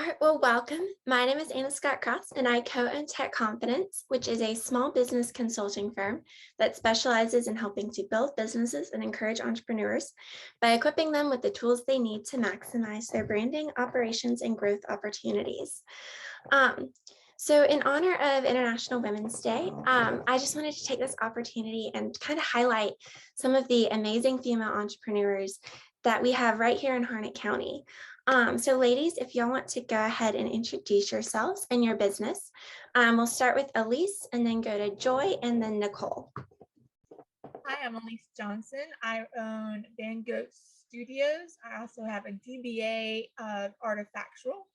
All right, well, welcome. My name is Anna Scott Cross, and I co-own Tech Confidence, which is a small business consulting firm that specializes in helping to build businesses and encourage entrepreneurs by equipping them with the tools they need to maximize their branding, operations, and growth opportunities. Um, so in honor of International Women's Day, I just wanted to take this opportunity and kind of highlight some of the amazing female entrepreneurs that we have right here in Harnett County. So ladies, if y'all want to go ahead and introduce yourselves and your business, we'll start with Elise and then go to Joy and then Nicole. Hi, I'm Elise Johnson. I own Van Goat Studios. I also have a DBA of Artifactual.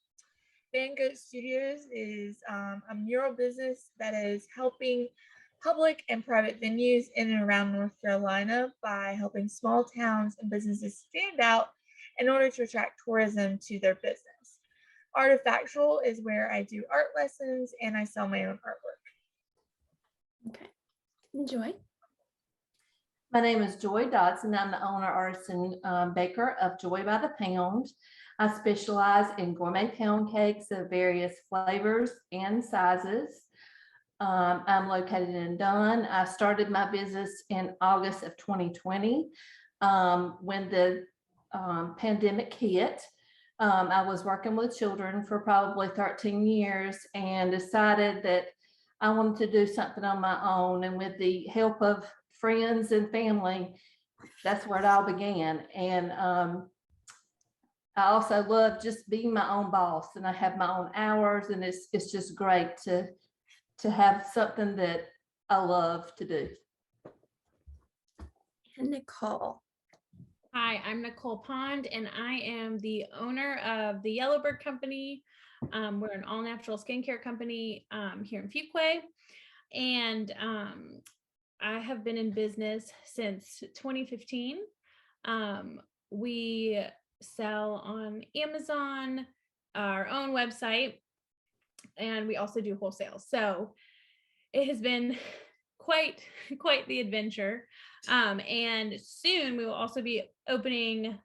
Van Goat Studios is a mural business that is helping public and private venues in and around North Carolina by helping small towns and businesses stand out in order to attract tourism to their business. Artifactual is where I do art lessons and I sell my own artwork. Okay, Joy. My name is Joy Dodson. I'm the owner, artisan baker of Joy by the Pound. I specialize in gourmet pound cakes of various flavors and sizes. I'm located in Dunn. I started my business in August of 2020 when the pandemic hit. I was working with children for probably 13 years and decided that I wanted to do something on my own, and with the help of friends and family, that's where it all began. And I also love just being my own boss, and I have my own hours, and it's just great to have something that I love to do. And Nicole. Hi, I'm Nicole Pond, and I am the owner of the Yellowbird Company. We're an all-natural skincare company here in Fuquay, and I have been in business since 2015. We sell on Amazon, our own website, and we also do wholesale. So it has been quite the adventure. And soon we will also be opening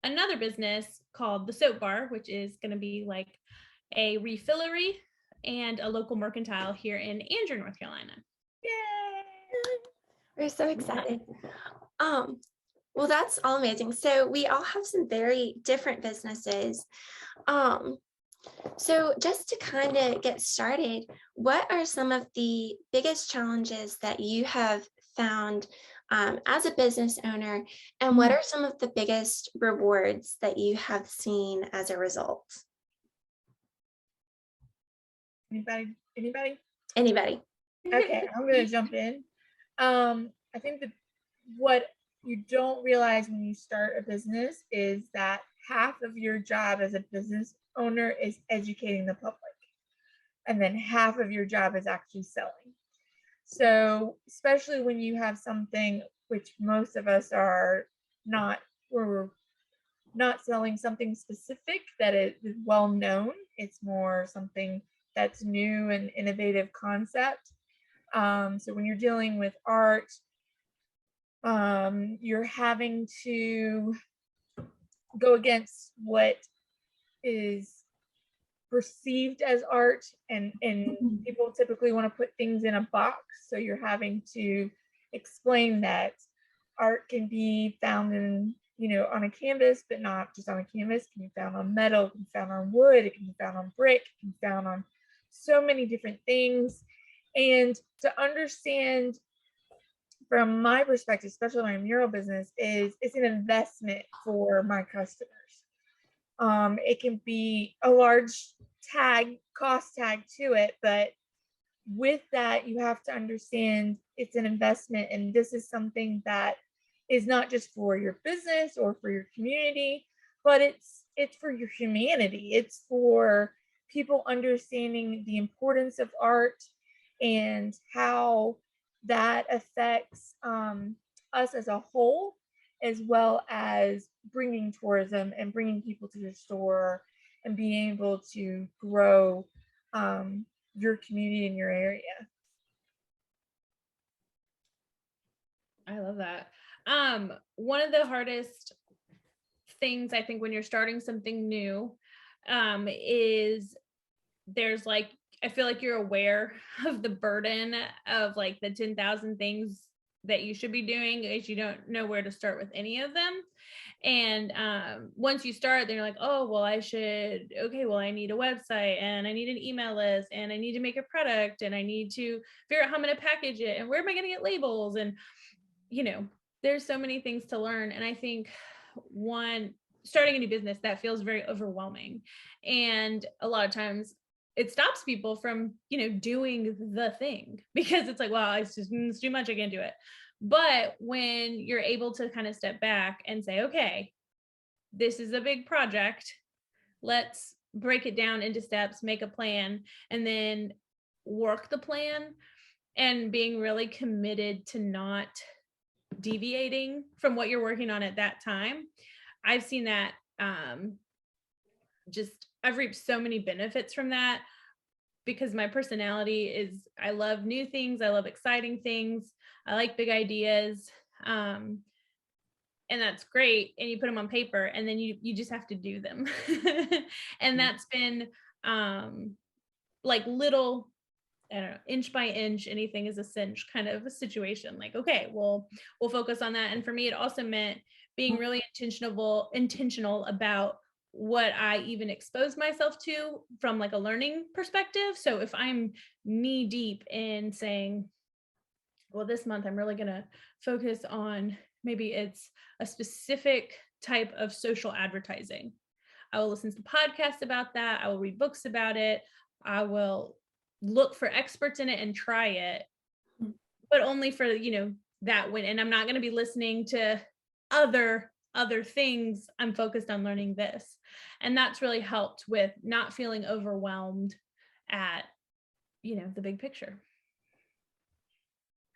another business called the Soap Bar, which is going to be like a refillery and a local mercantile here in Andrew, North Carolina. Yay! We're so excited. Well, that's all amazing. So we all have some very different businesses. So just to kind of get started, what are some of the biggest challenges that you have found as a business owner, and what are some of the biggest rewards that you have seen as a result? Anybody? Anybody? Okay, I'm going to jump in. I think that what you don't realize when you start a business is that half of your job as a business owner is educating the public, and then half of your job is actually selling. So especially when you have something which most of us are not, we're not selling something specific that is well known. It's more something that's new and innovative concept. So when you're dealing with art, you're having to go against what is perceived as art, and people typically want to put things in a box. So you're having to explain that art can be found in, on a canvas, but not just on a canvas. It can be found on metal, it can be found on wood, it can be found on brick, it can be found on so many different things. And to understand from my perspective, especially my mural business, is it's an investment for my customers. It can be a large cost tag to it, but with that, you have to understand it's an investment, and this is something that is not just for your business or for your community, but it's for your humanity. It's for people understanding the importance of art and how that affects us as a whole, as well as bringing tourism and bringing people to your store and being able to grow your community in your area. I love that. One of the hardest things, I think, when you're starting something new is there's like, I feel like you're aware of the burden of like the 10,000 things that you should be doing as you don't know where to start with any of them. And once you start, then you're like, oh, well, I need a website, and I need an email list, and I need to make a product, and I need to figure out how I'm going to package it, and where am I going to get labels? And, there's so many things to learn. And I think starting a new business, that feels very overwhelming. And a lot of times it stops people from, doing the thing, because it's like, well, it's too much. I can't do it. But when you're able to kind of step back and say, okay, this is a big project, let's break it down into steps, make a plan, and then work the plan, and being really committed to not deviating from what you're working on at that time. I've seen that I've reaped so many benefits from that, because my personality is, I love new things. I love exciting things. I like big ideas. And that's great. And you put them on paper, and then you just have to do them. And that's been like little, I don't know, inch by inch, anything is a cinch kind of a situation. Like, okay, we'll focus on that. And for me, it also meant being really intentional about what I even expose myself to from like a learning perspective. So if I'm knee deep in saying, well, this month I'm really going to focus on, maybe it's a specific type of social advertising, I will listen to podcasts about that. I will read books about it. I will look for experts in it and try it, but only for, that when, and I'm not going to be listening to other things. I'm focused on learning this. And that's really helped with not feeling overwhelmed at, the big picture.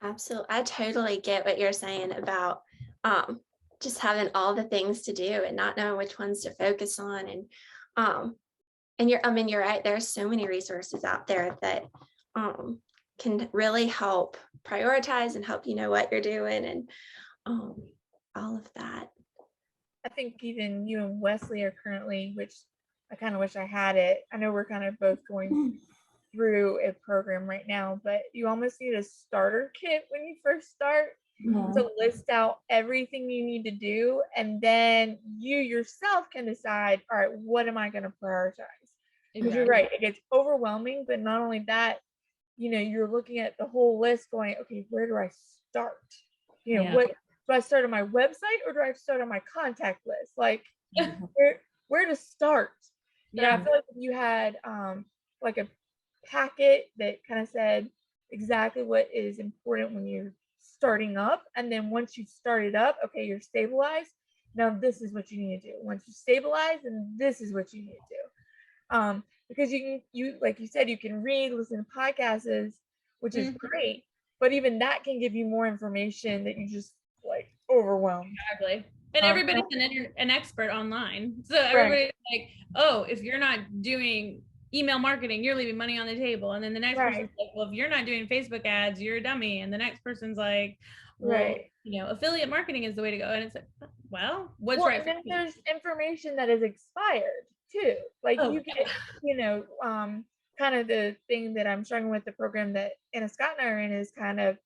Absolutely. I totally get what you're saying about just having all the things to do and not knowing which ones to focus on. And you're right. There's so many resources out there that can really help prioritize and help you know what you're doing, and all of that. I think even you and Wesley are currently, which I kind of wish I had it. I know we're kind of both going through a program right now, but you almost need a starter kit when you first start to list out everything you need to do. And then you yourself can decide, all right, what am I going to prioritize? Because you're right, it gets overwhelming, but not only that, you're looking at the whole list going, okay, where do I start? What do I start on my website, or do I start on my contact list? Like where to start? Yeah. And I feel like if you had like a packet that kind of said exactly what is important when you're starting up, and then once you started up, okay, you're stabilized. Now this is what you need to do. Once you stabilize, and this is what you need to do. Because you like you said, you can read, listen to podcasts, which is great, but even that can give you more information that you just like overwhelmed. Exactly. And everybody's an expert online. So everybody's like, oh, if you're not doing email marketing, you're leaving money on the table. And then the next person's like, well, if you're not doing Facebook ads, you're a dummy. And the next person's like, well, affiliate marketing is the way to go. And it's like, well, what's right for you? There's information that is expired too. Like you get, kind of the thing that I'm struggling with the program that Anna Scott and I are in is kind of,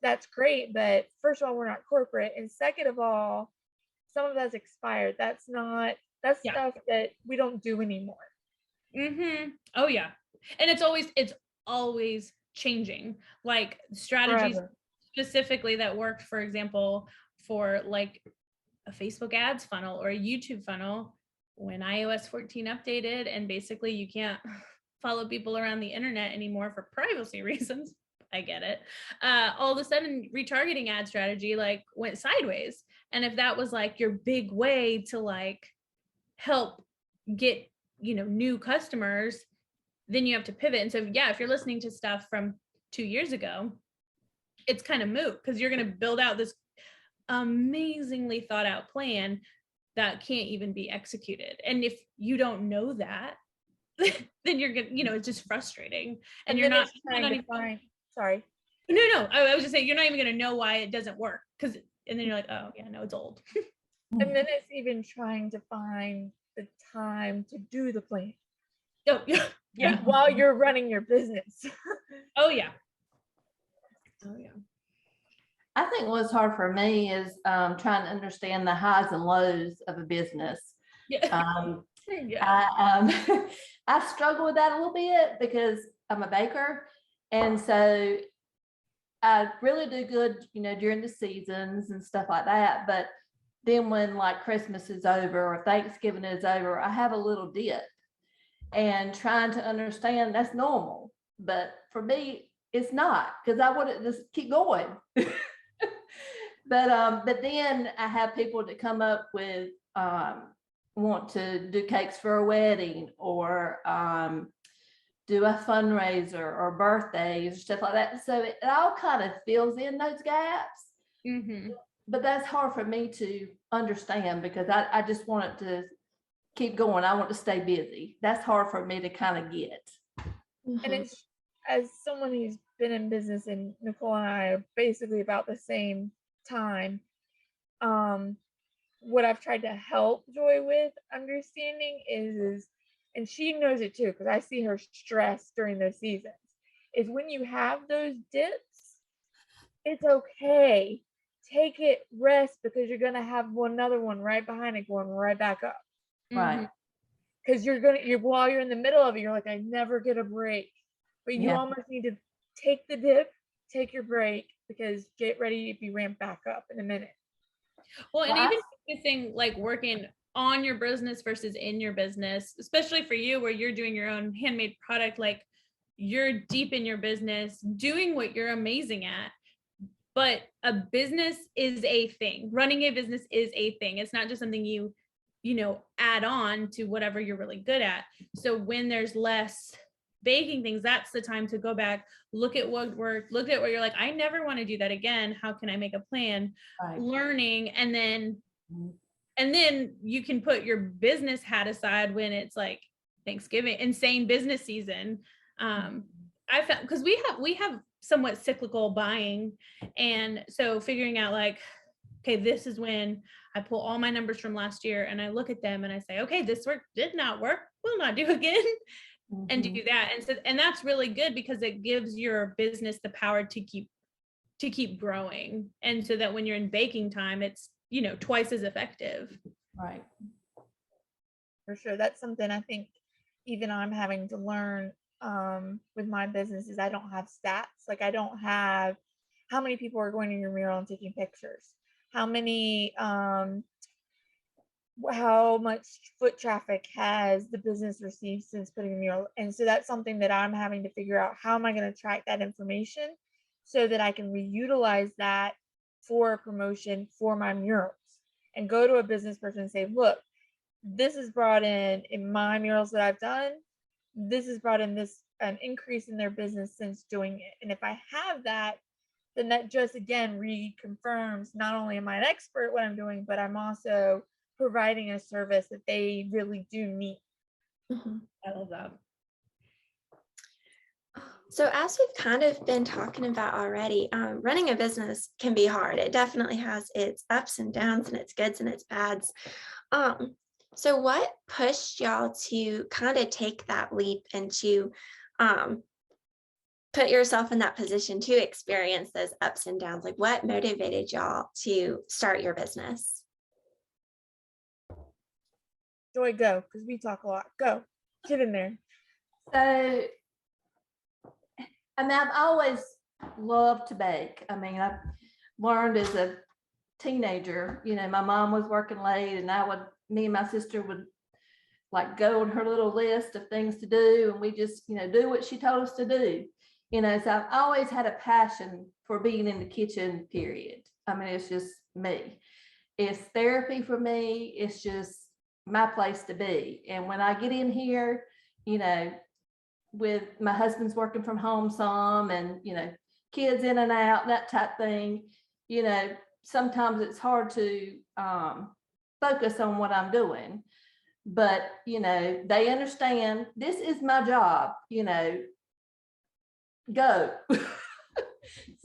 that's great, but first of all, we're not corporate, and second of all, some of that's expired. That's stuff that we don't do anymore. Oh yeah. And it's always changing. Like strategies specifically that worked, for example, for like a Facebook ads funnel or a YouTube funnel, when iOS 14 updated, and basically you can't follow people around the internet anymore for privacy reasons. I get it. All of a sudden, retargeting ad strategy like went sideways. And if that was like your big way to like help get, new customers, then you have to pivot. And so, if you're listening to stuff from 2 years ago, it's kind of moot, because you're going to build out this amazingly thought out plan that can't even be executed. And if you don't know that, then you're going to, it's just frustrating. And you're not trying to find. Sorry. No. I was just saying, you're not even going to know why it doesn't work. And then you're like, oh yeah, no, it's old. And then it's even trying to find the time to do the plan. Oh, yeah. Yeah. Like, while you're running your business. Oh, yeah. Oh, yeah. I think what's hard for me is trying to understand the highs and lows of a business. Yeah. Yeah. I struggle with that a little bit because I'm a baker. And so I really do good, during the seasons and stuff like that. But then when like Christmas is over or Thanksgiving is over, I have a little dip, and trying to understand that's normal. But for me, it's not, because I want to just keep going. But then I have people that come up with want to do cakes for a wedding, or do a fundraiser or birthdays, stuff like that. So it all kind of fills in those gaps. Mm-hmm. But that's hard for me to understand, because I just want it to keep going. I want to stay busy. That's hard for me to kind of get. And it's, as someone who's been in business, and Nicole and I are basically about the same time, what I've tried to help Joy with understanding is, and she knows it too, because I see her stress during those seasons, is when you have those dips, it's okay. Take it, rest, because you're gonna have another one right behind it going right back up. Right. Because while you're in the middle of it, you're like, I never get a break. But you almost need to take the dip, take your break, because get ready to be ramped back up in a minute. Well, and even focusing, like working on your business versus in your business, especially for you where you're doing your own handmade product, like you're deep in your business, doing what you're amazing at. But a business is a thing. Running a business is a thing. It's not just something you add on to whatever you're really good at. So when there's less baking things, that's the time to go back, look at what worked, look at what you're like, I never want to do that again. How can I make a plan? Right. Learning, and then you can put your business hat aside when it's like Thanksgiving, insane business season. I found, because we have somewhat cyclical buying, and so figuring out like, okay, this is when I pull all my numbers from last year and I look at them and I say, okay, this did not work, will not do again. And do that. And that's really good, because it gives your business the power to keep growing. And so that when you're in baking time, it's, twice as effective. Right. For sure. That's something I think even I'm having to learn with my business, is I don't have stats. Like, I don't have how many people are going to your mural and taking pictures, how many, how much foot traffic has the business received since putting a mural. And so that's something that I'm having to figure out. How am I going to track that information so that I can reutilize that for a promotion for my murals, and go to a business person and say, look, this is brought in my murals that I've done. This has brought in an increase in their business since doing it. And if I have that, then that just again reconfirms, not only am I an expert at what I'm doing, but I'm also providing a service that they really do need. I love that. So as we've kind of been talking about already, running a business can be hard. It definitely has its ups and downs, and its goods and its bads. So what pushed y'all to kind of take that leap and to put yourself in that position to experience those ups and downs? Like, what motivated y'all to start your business? Joy, go, because we talk a lot. Go, get in there. So, I've always loved to bake. I mean, I learned as a teenager, my mom was working late, and me and my sister would like go on her little list of things to do, and we just, do what she told us to do. So I've always had a passion for being in the kitchen, period. I mean, it's just me. It's therapy for me. It's just my place to be. And when I get in here, with my husband's working from home some, and, kids in and out, that type thing, sometimes it's hard to focus on what I'm doing. But, they understand this is my job, go.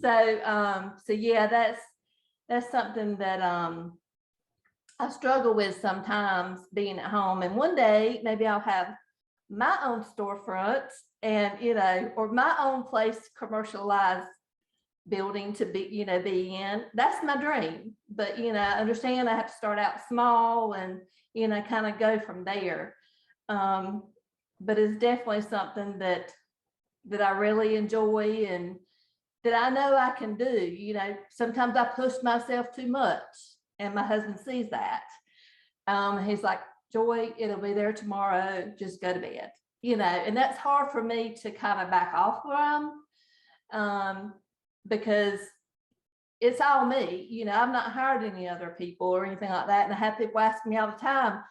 So yeah, that's something that I struggle with sometimes being at home, and one day maybe I'll have my own storefront and, or my own place commercialized building to be in. That's my dream. But, I understand I have to start out small and, kind of go from there. But it's definitely something that I really enjoy and that I know I can do. Sometimes I push myself too much and my husband sees that. He's like, Joy, it'll be there tomorrow. Just go to bed, and that's hard for me to kind of back off from, because it's all me. I've not hired any other people or anything like that. And I have people ask me all the time,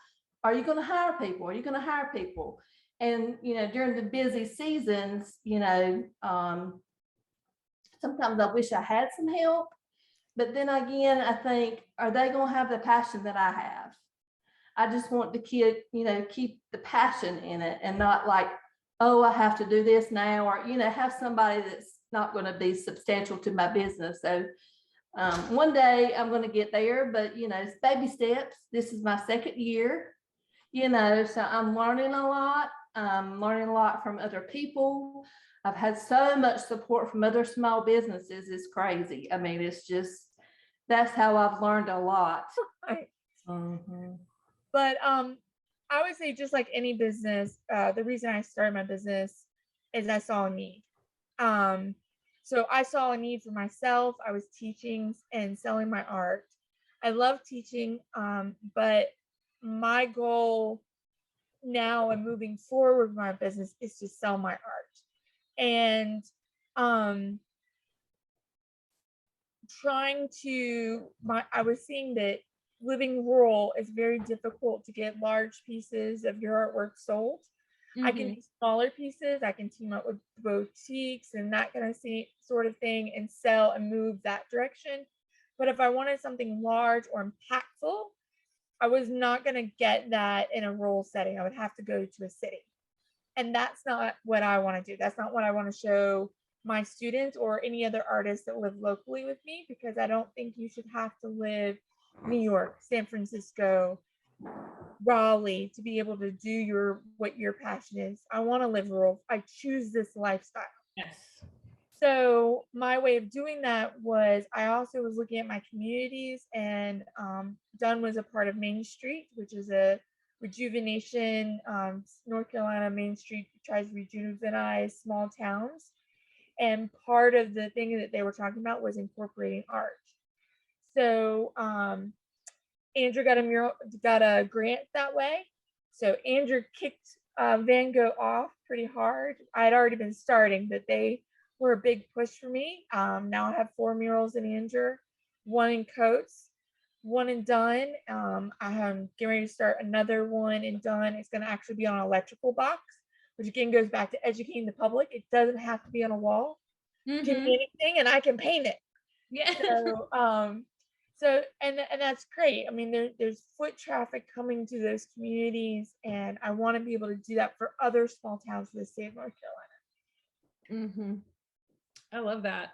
are you going to hire people? Are you going to hire people? And, during the busy seasons, sometimes I wish I had some help. But then again, I think, are they going to have the passion that I have? I just want the kid, keep the passion in it and not like, oh, I have to do this now, or, have somebody that's not going to be substantial to my business. So one day I'm going to get there, but, it's baby steps. This is my second year, so I'm learning a lot. I'm learning a lot from other people. I've had so much support from other small businesses. It's crazy. I mean, it's just, that's how I've learned a lot. Mm-hmm. But I would say, just like any business, the reason I started my business is I saw a need. So I saw a need for myself. I was teaching and selling my art. I love teaching, but my goal now and moving forward with my business is to sell my art. And I was seeing that living rural is very difficult to get large pieces of your artwork sold. I can do smaller pieces. I can team up with boutiques and that kind of sort of thing and sell and move that direction. But if I wanted something large or impactful, I was not going to get that in a rural setting. I would have to go to a city. And that's not what I want to do. That's not what I want to show my students or any other artists that live locally with me, because I don't think you should have to live New York, San Francisco, Raleigh to be able to do what your passion is. I want to live rural. I choose this lifestyle. Yes. So my way of doing that was, I also was looking at my communities, and Dunn was a part of Main Street, which is a rejuvenation. North Carolina Main Street tries to rejuvenize small towns. And part of the thing that they were talking about was incorporating art. So Andrew got a grant that way. So Andrew kicked Van Gogh off pretty hard. I had already been starting, but they were a big push for me. Now I have 4 murals in Andrew, 1 in Coates, 1 in Dunn. I'm getting ready to start another one in Dunn. It's going to actually be on an electrical box, which again goes back to educating the public. It doesn't have to be on a wall. Give me anything and I can paint it. Yeah. So and that's great. I mean, there's foot traffic coming to those communities, and I want to be able to do that for other small towns in the state of North Carolina. I love that.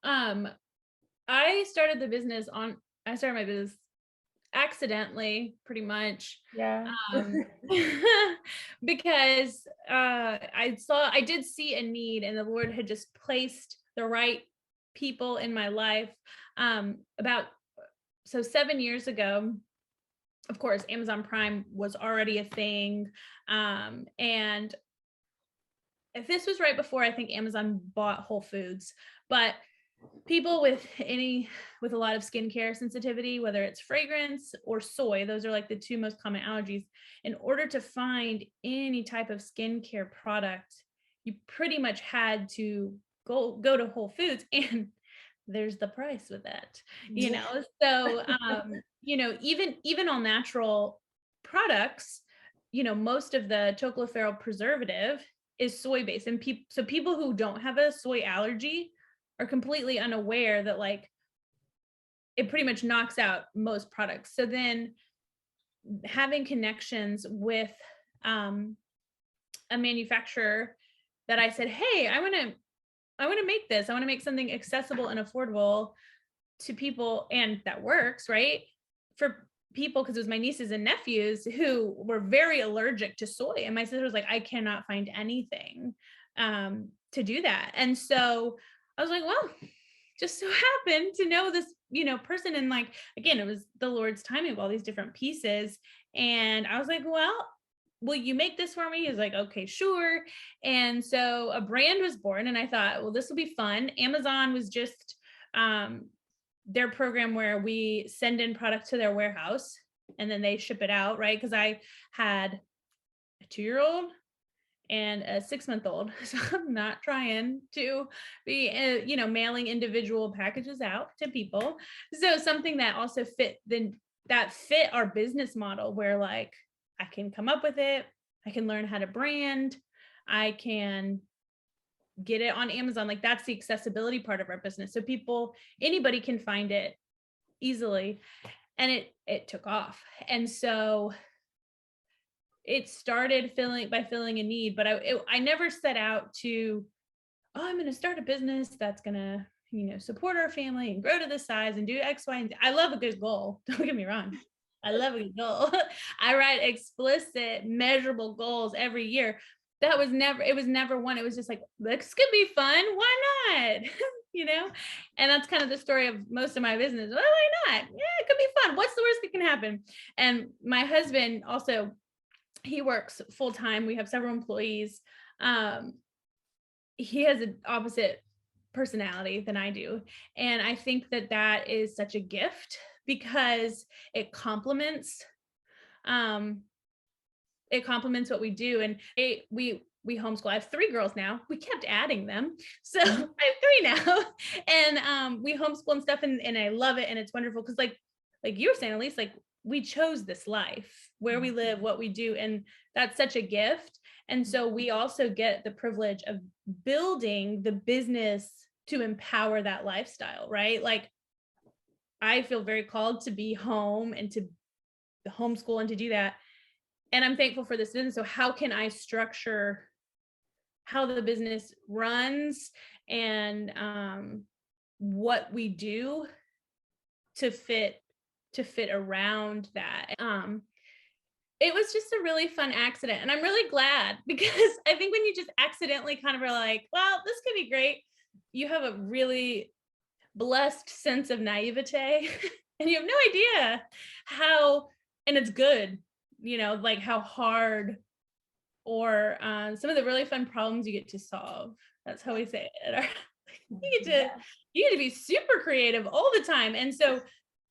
I started my business accidentally, pretty much. Yeah. Because I did see a need, and the Lord had just placed the right people in my life. So 7 years ago, of course, Amazon Prime was already a thing. And if this was right before, I think Amazon bought Whole Foods, but people with a lot of skincare sensitivity, whether it's fragrance or soy, those are like the 2 most common allergies. In order to find any type of skincare product, you pretty much had to go to Whole Foods, and there's the price with that, so even all natural products, most of the tocopherol preservative is soy based, and people who don't have a soy allergy are completely unaware that like it pretty much knocks out most products. So then having connections with a manufacturer that I said, hey, I want to make this. I want to make something accessible and affordable to people, and that works, right? For people, because it was my nieces and nephews who were very allergic to soy. And my sister was like, I cannot find anything to do that. And so I was like, well, just so happened to know this, person. And like, again, it was the Lord's timing of all these different pieces. And I was like, well, will you make this for me? He's like, okay, sure. And so a brand was born, and I thought, well, this will be fun. Amazon was just their program where we send in product to their warehouse and then they ship it out, right? Because I had a 2-year-old and a 6-month-old. So I'm not trying to be, mailing individual packages out to people. So something that also fit our business model, where like I can come up with it, I can learn how to brand, I can get it on Amazon. Like that's the accessibility part of our business. So anybody can find it easily, and it took off. And so it started by filling a need, but I never set out to, I'm going to start a business that's going to, support our family and grow to this size and do X, Y, and Z. I love a good goal. Don't get me wrong. I love a good goal. I write explicit, measurable goals every year. It was never one. It was just like, this could be fun. Why not? And that's kind of the story of most of my business. Well, why not? Yeah, it could be fun. What's the worst that can happen? And my husband also, he works full time. We have several employees. He has an opposite personality than I do. And I think that is such a gift, because it complements what we do. And we homeschool. I have 3 girls now. We kept adding them. So I have 3 now. And we homeschool and stuff. And I love it. And it's wonderful. Cause like you were saying, Elise, like we chose this life, where we live, what we do. And that's such a gift. And so we also get the privilege of building the business to empower that lifestyle, right? Like I feel very called to be home and to homeschool and to do that. And I'm thankful for this business. So how can I structure how the business runs and what we do to fit around that? It was just a really fun accident. And I'm really glad, because I think when you just accidentally kind of are like, well, this could be great, you have a really blessed sense of naivete and you have no idea how, and it's good, like how hard or some of the really fun problems you get to solve. That's how we say it. You get to be super creative all the time. And so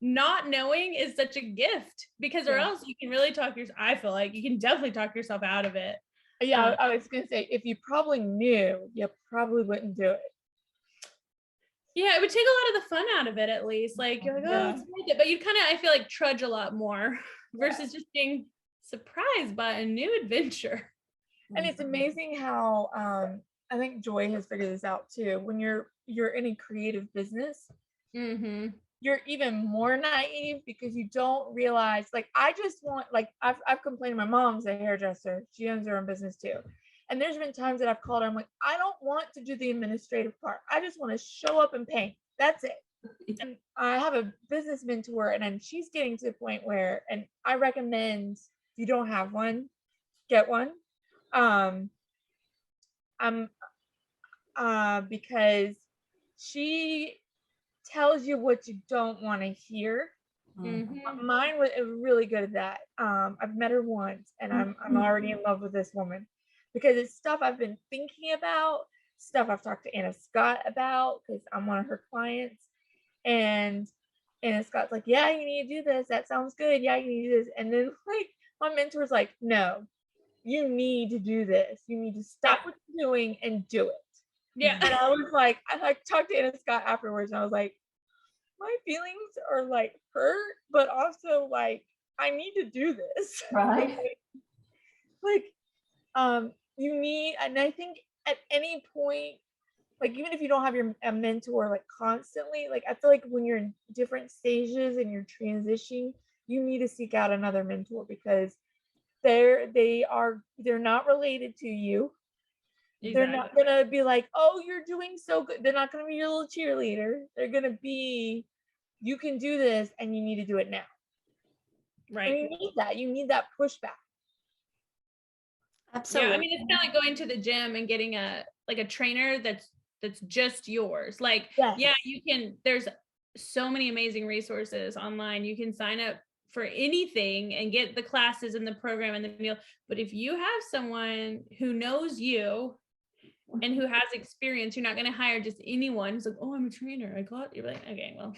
not knowing is such a gift, because or else you can really I feel like you can definitely talk yourself out of it. Yeah, I was going to say, if you probably knew, you probably wouldn't do it. Yeah, it would take a lot of the fun out of it, at least. Like you're like, oh, it's worth it. But you'd kind of, I feel like, trudge a lot more versus just being surprised by a new adventure. And it's amazing how I think Joy has figured this out too. When you're in a creative business, you're even more naive, because you don't realize, like, I just want, like, I've complained. My mom's a hairdresser. She owns her own business too. And there's been times that I've called her, I'm like, I don't want to do the administrative part. I just want to show up and paint. That's it. And I have a business mentor, and she's getting to the point where, and I recommend, if you don't have one, get one. Because she tells you what you don't want to hear. Mine was really good at that. I've met her once, and I'm already in love with this woman, because it's stuff I've been thinking about, stuff I've talked to Anna Scott about, because I'm one of her clients. And Anna Scott's like, yeah, you need to do this. That sounds good. Yeah, you need to do this. And then like my mentor's like, no, you need to do this. You need to stop what you're doing and do it. Yeah. And I was like, I talked to Anna Scott afterwards, and I was like, my feelings are like hurt, but also like, I need to do this. Right. You need, and I think at any point, like, even if you don't have a mentor like constantly, like, I feel like when you're in different stages and you're transitioning, you need to seek out another mentor, because they're not related to you. Exactly. They're not gonna be like, oh, you're doing so good. They're not gonna be your little cheerleader. They're gonna be, you can do this and you need to do it now. Right. And you need that pushback. Absolutely. Yeah, I mean, it's kind of like going to the gym and getting a trainer that's just yours. Like, Yes. yeah, you can, there's so many amazing resources online. You can sign up for anything and get the classes and the program and the meal. But if you have someone who knows you and who has experience, you're not going to hire just anyone who's like, oh, I'm a trainer. You're like, okay, well,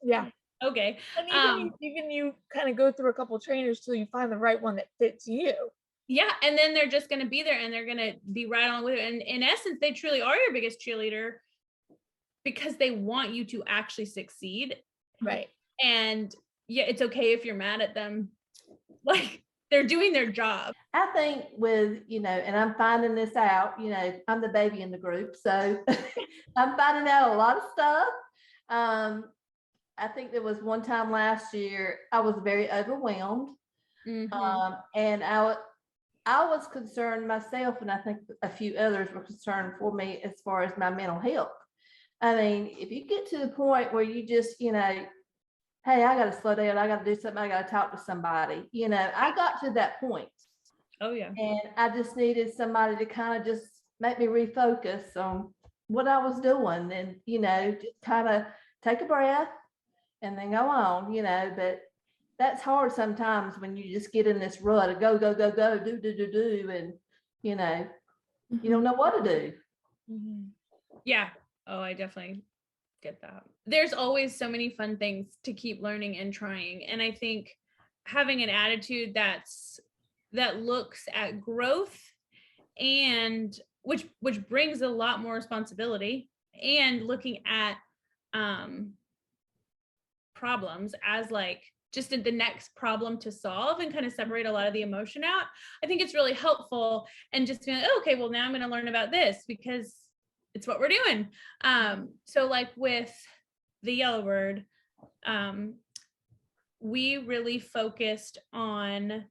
Yeah. okay. And even you kind of go through a couple trainers till you find the right one that fits you. Yeah. And then they're just going to be there and they're going to be right on with it. And in essence, they truly are your biggest cheerleader because they want you to actually succeed. Right. And yeah, it's okay if you're mad at them. Like, they're doing their job. I think with, and I'm finding this out, I'm the baby in the group. So I'm finding out a lot of stuff. I think there was one time last year, I was very overwhelmed. Mm-hmm. And I was concerned myself, and I think a few others were concerned for me as far as my mental health. I mean, if you get to the point where you just, hey, I got to slow down, I got to do something, I got to talk to somebody, I got to that point. Oh, yeah. And I just needed somebody to kind of just make me refocus on what I was doing and, just kind of take a breath and then go on, but that's hard sometimes when you just get in this rut of go, go, go, go, do, and, you don't know what to do. Mm-hmm. Yeah. Oh, I definitely get that. There's always so many fun things to keep learning and trying. And I think having an attitude that looks at growth and which brings a lot more responsibility, and looking at problems as like just the next problem to solve and kind of separate a lot of the emotion out. I think it's really helpful, and just being like, oh, okay, well, now I'm going to learn about this because it's what we're doing. So like with the Yellow Bird, we really focused on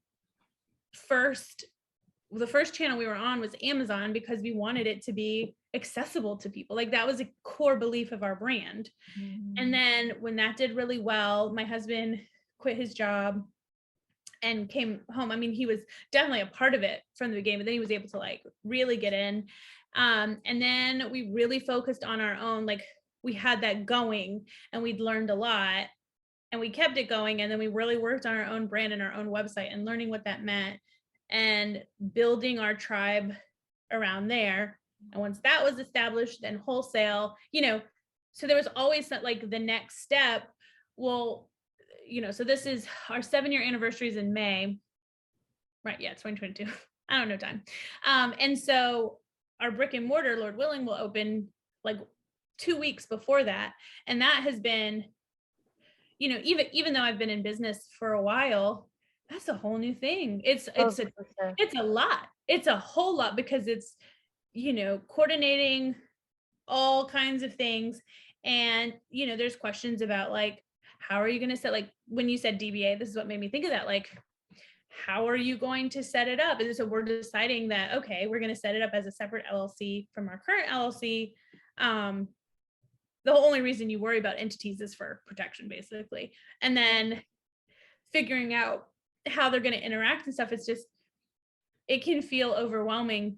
the first channel we were on was Amazon because we wanted it to be accessible to people. Like, that was a core belief of our brand. Mm-hmm. And then when that did really well, my husband quit his job and came home. I mean, he was definitely a part of it from the beginning, but then he was able to like really get in. And then we really focused on our own, like we had that going and we'd learned a lot and we kept it going. And then we really worked on our own brand and our own website and learning what that meant and building our tribe around there. And once that was established, then wholesale, so there was always that, like the next step. Well, so this is our 7-year anniversary is in May, right? Yeah, it's 2022. I don't know time. And so our brick and mortar, Lord willing, will open like 2 weeks before that. And that has been, even though I've been in business for a while, that's a whole new thing. It's a lot. It's a whole lot because it's, coordinating all kinds of things. And, there's questions about like, how are you going to set, like when you said DBA, this is what made me think of that. Like, how are you going to set it up? And so we're deciding that, okay, we're going to set it up as a separate LLC from our current LLC. The only reason you worry about entities is for protection, basically. And then figuring out how they're going to interact and stuff. It's just, it can feel overwhelming,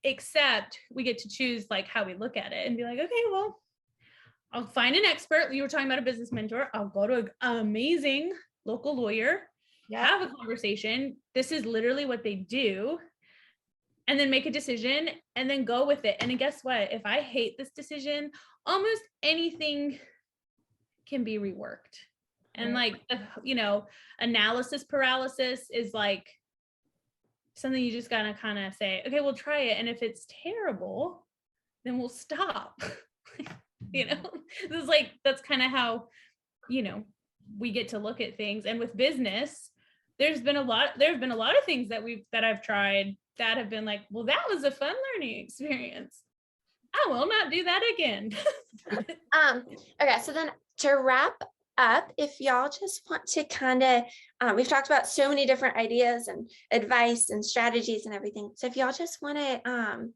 except we get to choose like how we look at it and be like, okay, well, I'll find an expert. You were talking about a business mentor. I'll go to an amazing local lawyer, have a conversation. This is literally what they do. And then make a decision and then go with it. And then guess what? If I hate this decision, almost anything can be reworked. And like, analysis paralysis is like something you just gotta kind of say, okay, we'll try it. And if it's terrible, then we'll stop. This is like, that's kind of how, we get to look at things. And with business, there have been a lot of things that I've tried that have been like, well, that was a fun learning experience. I will not do that again. Okay, so then to wrap up, if y'all just want to kind of, we've talked about so many different ideas and advice and strategies and everything. So if y'all just want to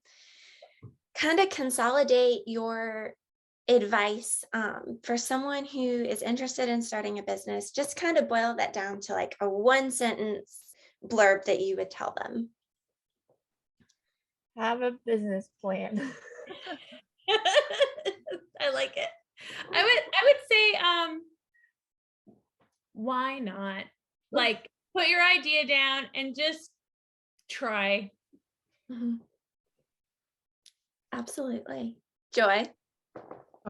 kind of consolidate your advice for someone who is interested in starting a business, just kind of boil that down to like a one sentence blurb that you would tell them. Have a business plan. I like it. I would say why not? Like put your idea down and just try. Mhm. Absolutely. Joy.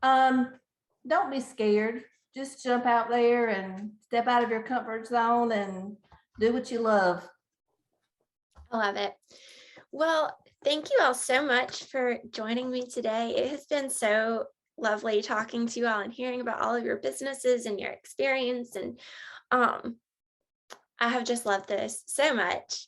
Don't be scared. Just jump out there and step out of your comfort zone and do what you love. I love it. Well, thank you all so much for joining me today. It has been so lovely talking to you all and hearing about all of your businesses and your experience. And I have just loved this so much.